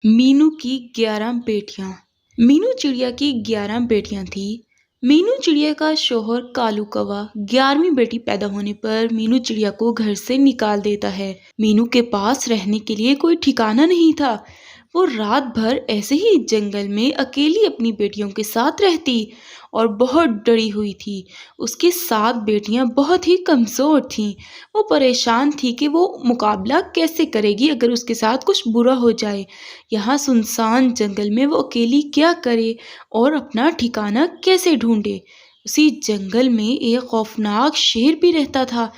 मीनू की 11 बेटियां। मीनू चिड़िया की 11 बेटियां थीं। मीनू चिड़िया का शौहर कालू कौवा 11वीं बेटी पैदा होने पर मीनू चिड़िया को घर से निकाल देता है। मीनू के पास रहने के लिए कोई ठिकाना नहीं था। वो रात भर ऐसे ही जंगल में अकेली अपनी बेटियों के साथ रहती और बहुत डरी हुई थी। उसकी 7 बेटियां बहुत ही कमज़ोर थीं। वो परेशान थी कि वो मुकाबला कैसे करेगी अगर उसके साथ कुछ बुरा हो जाए। यहाँ सुनसान जंगल में वो अकेली क्या करे और अपना ठिकाना कैसे ढूंढे। उसी जंगल में एक खौफनाक शेर भी रहता था।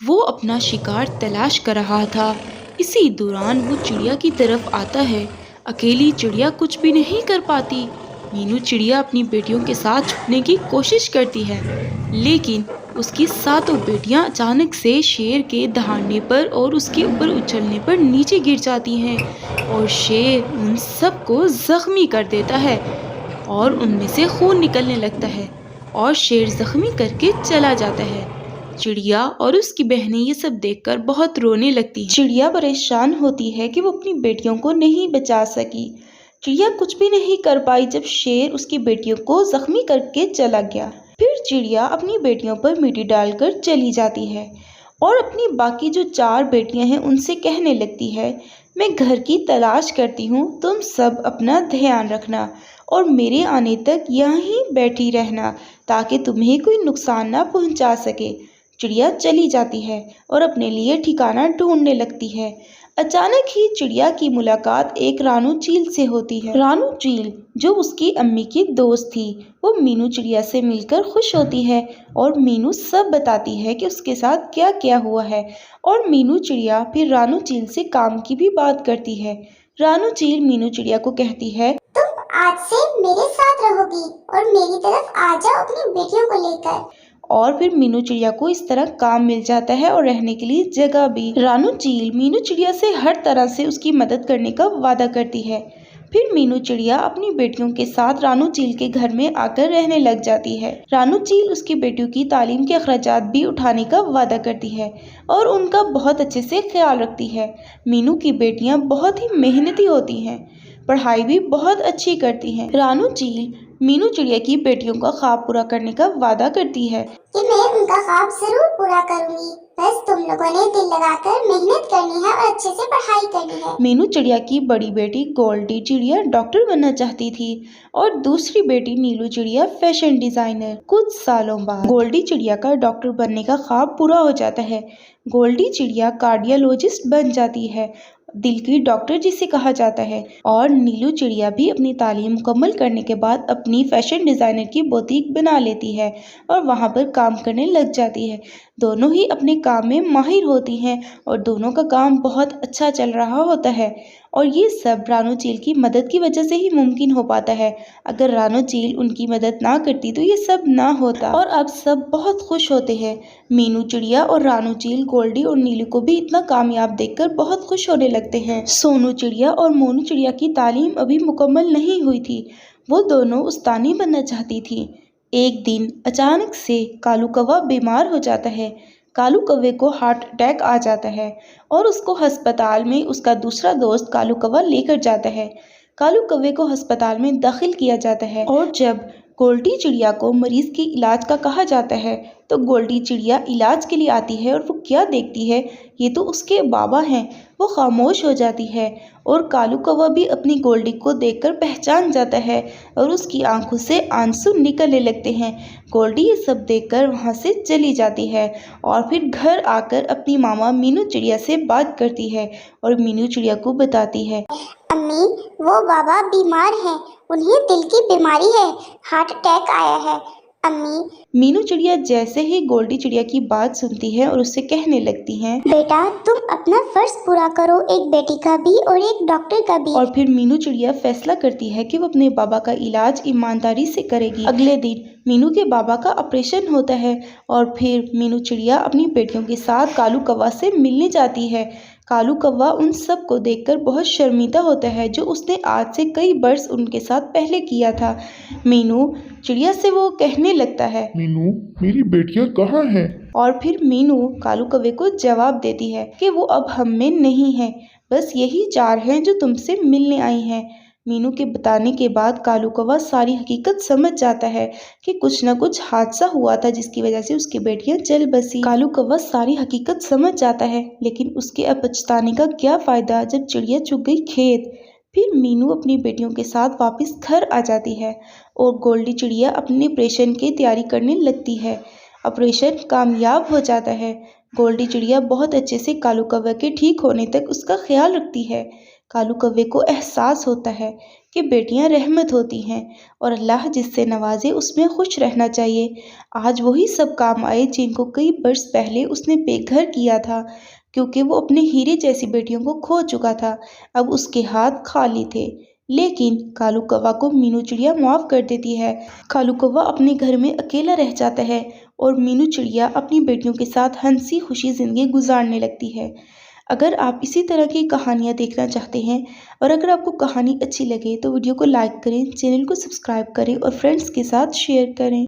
वो अपना शिकार तलाश कर रहा था। इसी दौरान वो चिड़िया की तरफ आता है। अकेली चिड़िया कुछ भी नहीं कर पाती। मीनू चिड़िया अपनी बेटियों के साथ छुपने की कोशिश करती है, लेकिन उसकी 7 बेटियां अचानक से शेर के दहाड़ने पर और उसके ऊपर उछलने पर नीचे गिर जाती हैं और शेर उन सबको जख्मी कर देता है और उनमें से खून निकलने लगता है और शेर जख्मी करके चला जाता है। चिड़िया और उसकी बहनें ये सब देखकर बहुत रोने लगती हैं। चिड़िया परेशान होती है कि वो अपनी बेटियों को नहीं बचा सकी। चिड़िया कुछ भी नहीं कर पाई जब शेर उसकी बेटियों को जख्मी करके चला गया। फिर चिड़िया अपनी बेटियों पर मिट्टी डालकर चली जाती है और अपनी बाकी जो 4 बेटियां हैं उनसे कहने लगती है, मैं घर की तलाश करती हूँ, तुम सब अपना ध्यान रखना और मेरे आने तक यहीं बैठी रहना ताकि तुम्हें कोई नुकसान ना पहुँचा सके। चिड़िया चली जाती है और अपने लिए ठिकाना ढूंढने लगती है। अचानक ही चिड़िया की मुलाकात एक रानू चील से होती है। रानू चील जो उसकी अम्मी की दोस्त थी, वो मीनू चिड़िया से मिलकर खुश होती है और मीनू सब बताती है कि उसके साथ क्या क्या हुआ है। और मीनू चिड़िया फिर रानू चील से काम की भी बात करती है। रानू चील मीनू चिड़िया को कहती है, तुम आज से मेरे साथ रहोगी और मेरी तरफ आ जाओ अपनी बेटियों को लेकर। और फिर मीनू चिड़िया को इस तरह काम मिल जाता है और रहने के लिए जगह भी। रानू चील मीनू चिड़िया से हर तरह से उसकी मदद करने का वादा करती है। फिर मीनू चिड़िया अपनी बेटियों के साथ रानू चील के घर में आकर रहने लग जाती है। रानू चील उसकी बेटियों की तालीम के अखराजात भी उठाने का वादा करती है और उनका बहुत अच्छे से ख्याल रखती है। मीनू की बेटियां बहुत ही मेहनती होती हैं, पढ़ाई भी बहुत अच्छी करती हैं। रानू चील मीनू चिड़िया की बेटियों का ख्वाब पूरा करने का वादा करती है कि मैं उनका ख्वाब जरूर पूरा करूंगी, बस तुम लोगों ने दिल लगाकर मेहनत करनी है और अच्छे से पढ़ाई करनी है। मीनू चिड़िया की बड़ी बेटी गोल्डी चिड़िया डॉक्टर बनना चाहती थी और दूसरी बेटी नीलू चिड़िया फैशन डिजाइनर। कुछ सालों बाद गोल्डी चिड़िया का डॉक्टर बनने का ख्वाब पूरा हो जाता है। गोल्डी चिड़िया कार्डियोलॉजिस्ट बन जाती है, दिल की डॉक्टर जिसे कहा जाता है। और नीलू चिड़िया भी अपनी तालीम मुकम्मल करने के बाद अपनी फैशन डिज़ाइनर की बुटीक बना लेती है और वहाँ पर काम करने लग जाती है। दोनों ही अपने काम में माहिर होती हैं और दोनों का काम बहुत अच्छा चल रहा होता है और ये सब रानू चील की मदद की वजह से ही मुमकिन हो पाता है। अगर रानू चील उनकी मदद ना करती तो ये सब ना होता। और अब सब बहुत खुश होते हैं। मीनू चिड़िया और रानू चील गोल्डी और नीलू को भी इतना कामयाब देखकर बहुत खुश होने लगते हैं। सोनू चिड़िया और मोनू चिड़िया की तालीम अभी मुकम्मल नहीं हुई थी। वो दोनों उस्तानी बनना चाहती थी। एक दिन अचानक से कालू कौवा बीमार हो जाता है। कालू कौवे को हार्ट अटैक आ जाता है और उसको अस्पताल में उसका दूसरा दोस्त कालू कौवा लेकर जाता है। कालू कौवे को अस्पताल में दाखिल किया जाता है और जब गोल्डी चिड़िया को मरीज की इलाज का कहा जाता है तो गोल्डी चिड़िया इलाज के लिए आती है और वो क्या देखती है, ये तो उसके बाबा हैं। वो खामोश हो जाती है और कालू कौवा भी अपनी गोल्डी को देखकर पहचान जाता है और उसकी आंखों से आंसू निकलने लगते हैं। गोल्डी ये सब देखकर वहाँ से चली जाती है और फिर घर आकर अपनी मामा मीनू चिड़िया से बात करती है और मीनू चिड़िया को बताती है, अम्मी, वो बाबा बीमार हैं, उन्हें दिल की बीमारी है, हार्ट अटैक आया है। अम्मी। मीनू चिड़िया जैसे ही गोल्डी चिड़िया की बात सुनती है और उससे कहने लगती हैं, बेटा तुम अपना फर्ज पूरा करो, एक बेटी का भी और एक डॉक्टर का भी। और फिर मीनू चिड़िया फैसला करती है कि वो अपने बाबा का इलाज ईमानदारी से करेगी। अगले दिन मीनू के बाबा का ऑपरेशन होता है और फिर मीनू चिड़िया अपनी बेटियों के साथ कालू कौवा से मिलने जाती है। कालू कौवा उन सब को देखकर बहुत शर्मिंदा होता है जो उसने आज से कई बरस उनके साथ पहले किया था। मीनू चिड़िया से वो कहने लगता है, मीनू, मेरी बेटियां कहाँ हैं? और फिर मीनू कालू कौवे को जवाब देती है कि वो अब हम में नहीं है, बस यही 4 हैं जो तुमसे मिलने आई हैं। मीनू के बताने के बाद कालू कौवा सारी हकीकत समझ जाता है कि कुछ न कुछ हादसा हुआ था जिसकी वजह से उसकी बेटियां जल बसी। कालू कौवा सारी हकीकत समझ जाता है, लेकिन उसके अब पछताने का क्या फायदा जब चिड़िया चुग गई खेत। फिर मीनू अपनी बेटियों के साथ वापस घर आ जाती है और गोल्डी चिड़िया अपने ऑपरेशन की तैयारी करने लगती है। ऑपरेशन कामयाब हो जाता है। गोल्डी चिड़िया बहुत अच्छे से कालू कौवे के ठीक होने तक उसका ख्याल रखती है। कालू कौवे को एहसास होता है कि बेटियां रहमत होती हैं और अल्लाह जिससे नवाजे उसमें खुश रहना चाहिए। आज वही सब काम आए जिनको कई वर्ष पहले उसने बेघर किया था, क्योंकि वो अपने हीरे जैसी बेटियों को खो चुका था। अब उसके हाथ खाली थे। लेकिन कालू कौवा को मीनू चिड़िया माफ कर देती है। कालू कौवा अपने घर में अकेला रह जाता है और मीनू चिड़िया अपनी बेटियों के साथ हंसी खुशी जिंदगी गुजारने लगती है। अगर आप इसी तरह की कहानियाँ देखना चाहते हैं और अगर आपको कहानी अच्छी लगे तो वीडियो को लाइक करें, चैनल को सब्सक्राइब करें और फ्रेंड्स के साथ शेयर करें।